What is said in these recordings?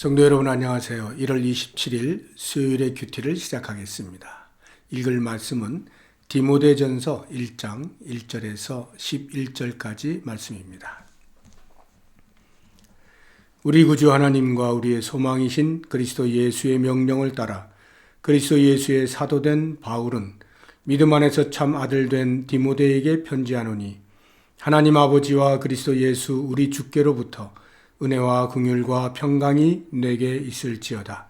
성도 여러분 안녕하세요. 1월 27일 수요일의 큐티를 시작하겠습니다. 읽을 말씀은 디모데전서 1장 1절에서 11절까지 말씀입니다. 우리 구주 하나님과 우리의 소망이신 그리스도 예수의 명령을 따라 그리스도 예수의 사도된 바울은 믿음 안에서 참 아들 된 디모데에게 편지하노니 하나님 아버지와 그리스도 예수 우리 주께로부터 은혜와 긍휼과 평강이 내게 있을지어다.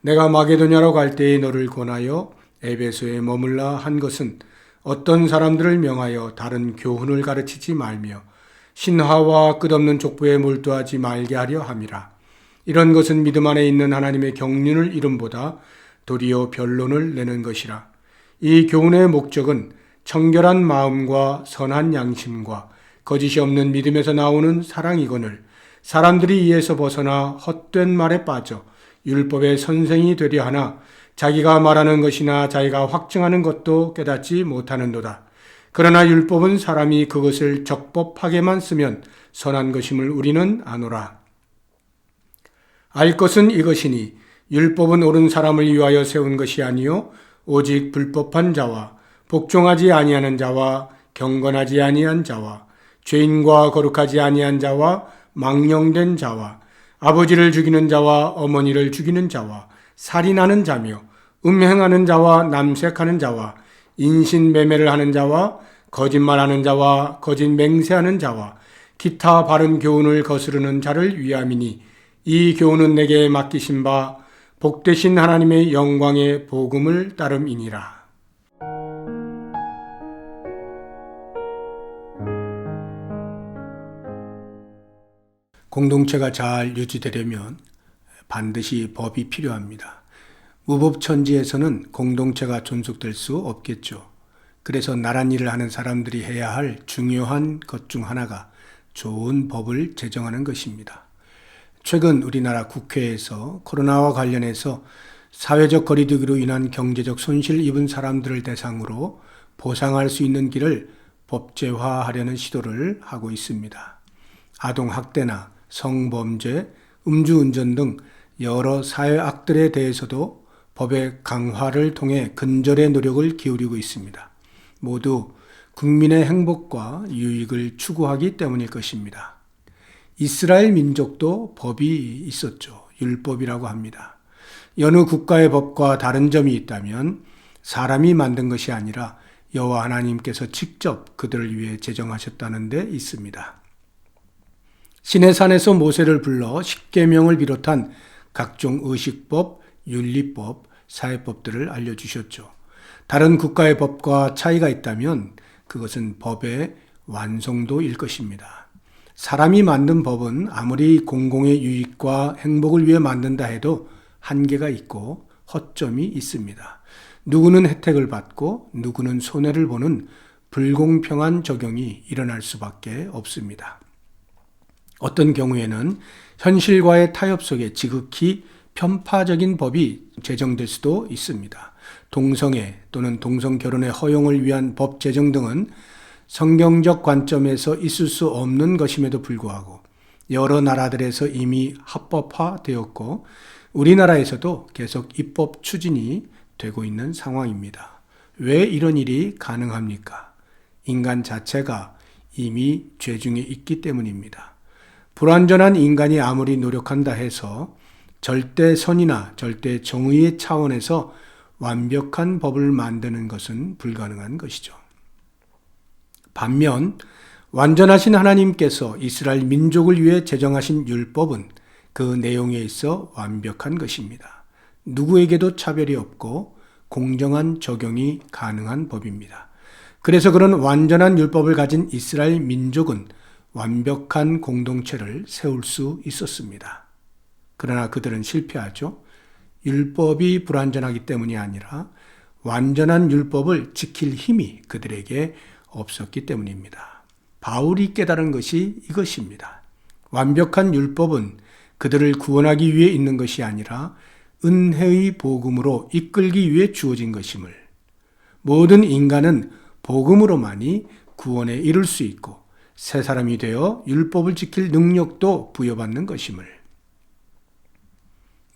내가 마게도냐로 갈 때에 너를 권하여 에베소에 머물라 한 것은 어떤 사람들을 명하여 다른 교훈을 가르치지 말며 신화와 끝없는 족보에 몰두하지 말게 하려 함이라. 이런 것은 믿음 안에 있는 하나님의 경륜을 이름보다 도리어 변론을 내는 것이라. 이 교훈의 목적은 청결한 마음과 선한 양심과 거짓이 없는 믿음에서 나오는 사랑이거늘 사람들이 이에서 벗어나 헛된 말에 빠져 율법의 선생이 되려 하나 자기가 말하는 것이나 자기가 확증하는 것도 깨닫지 못하는도다. 그러나 율법은 사람이 그것을 적법하게만 쓰면 선한 것임을 우리는 아노라. 알 것은 이것이니 율법은 옳은 사람을 위하여 세운 것이 아니요 오직 불법한 자와 복종하지 아니하는 자와 경건하지 아니한 자와 죄인과 거룩하지 아니한 자와 망령된 자와 아버지를 죽이는 자와 어머니를 죽이는 자와 살인하는 자며 음행하는 자와 남색하는 자와 인신매매를 하는 자와 거짓말하는 자와 거짓 맹세하는 자와 기타 바른 교훈을 거스르는 자를 위함이니 이 교훈은 내게 맡기신 바 복되신 하나님의 영광의 복음을 따름이니라. 공동체가 잘 유지되려면 반드시 법이 필요합니다. 무법천지에서는 공동체가 존속될 수 없겠죠. 그래서 나란 일을 하는 사람들이 해야 할 중요한 것 중 하나가 좋은 법을 제정하는 것입니다. 최근 우리나라 국회에서 코로나와 관련해서 사회적 거리두기로 인한 경제적 손실을 입은 사람들을 대상으로 보상할 수 있는 길을 법제화하려는 시도를 하고 있습니다. 아동학대나 성범죄, 음주운전 등 여러 사회악들에 대해서도 법의 강화를 통해 근절의 노력을 기울이고 있습니다. 모두 국민의 행복과 유익을 추구하기 때문일 것입니다. 이스라엘 민족도 법이 있었죠. 율법이라고 합니다. 여느 국가의 법과 다른 점이 있다면 사람이 만든 것이 아니라 여호와 하나님께서 직접 그들을 위해 제정하셨다는 데 있습니다. 시내산에서 모세를 불러 십계명을 비롯한 각종 의식법, 윤리법, 사회법들을 알려주셨죠. 다른 국가의 법과 차이가 있다면 그것은 법의 완성도일 것입니다. 사람이 만든 법은 아무리 공공의 유익과 행복을 위해 만든다 해도 한계가 있고 허점이 있습니다. 누구는 혜택을 받고 누구는 손해를 보는 불공평한 적용이 일어날 수밖에 없습니다. 어떤 경우에는 현실과의 타협 속에 지극히 편파적인 법이 제정될 수도 있습니다. 동성애 또는 동성결혼의 허용을 위한 법 제정 등은 성경적 관점에서 있을 수 없는 것임에도 불구하고 여러 나라들에서 이미 합법화되었고 우리나라에서도 계속 입법 추진이 되고 있는 상황입니다. 왜 이런 일이 가능합니까? 인간 자체가 이미 죄 중에 있기 때문입니다. 불완전한 인간이 아무리 노력한다 해서 절대 선이나 절대 정의의 차원에서 완벽한 법을 만드는 것은 불가능한 것이죠. 반면 완전하신 하나님께서 이스라엘 민족을 위해 제정하신 율법은 그 내용에 있어 완벽한 것입니다. 누구에게도 차별이 없고 공정한 적용이 가능한 법입니다. 그래서 그런 완전한 율법을 가진 이스라엘 민족은 완벽한 공동체를 세울 수 있었습니다. 그러나 그들은 실패하죠. 율법이 불완전하기 때문이 아니라 완전한 율법을 지킬 힘이 그들에게 없었기 때문입니다. 바울이 깨달은 것이 이것입니다. 완벽한 율법은 그들을 구원하기 위해 있는 것이 아니라 은혜의 복음으로 이끌기 위해 주어진 것임을, 모든 인간은 복음으로만이 구원에 이를 수 있고 새 사람이 되어 율법을 지킬 능력도 부여받는 것임을,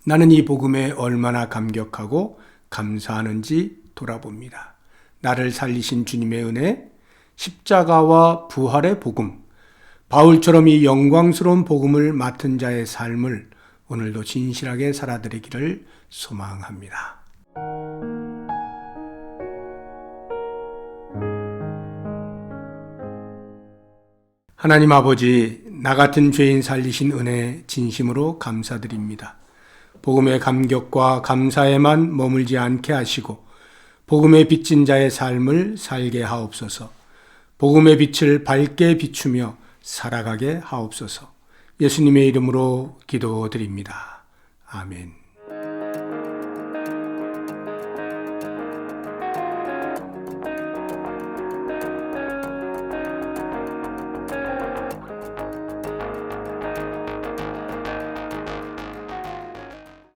나는 이 복음에 얼마나 감격하고 감사하는지 돌아봅니다. 나를 살리신 주님의 은혜, 십자가와 부활의 복음, 바울처럼 이 영광스러운 복음을 맡은 자의 삶을 오늘도 진실하게 살아드리기를 소망합니다. 하나님 아버지, 나 같은 죄인 살리신 은혜 진심으로 감사드립니다. 복음의 감격과 감사에만 머물지 않게 하시고 복음의 빚진 자의 삶을 살게 하옵소서. 복음의 빛을 밝게 비추며 살아가게 하옵소서. 예수님의 이름으로 기도드립니다. 아멘.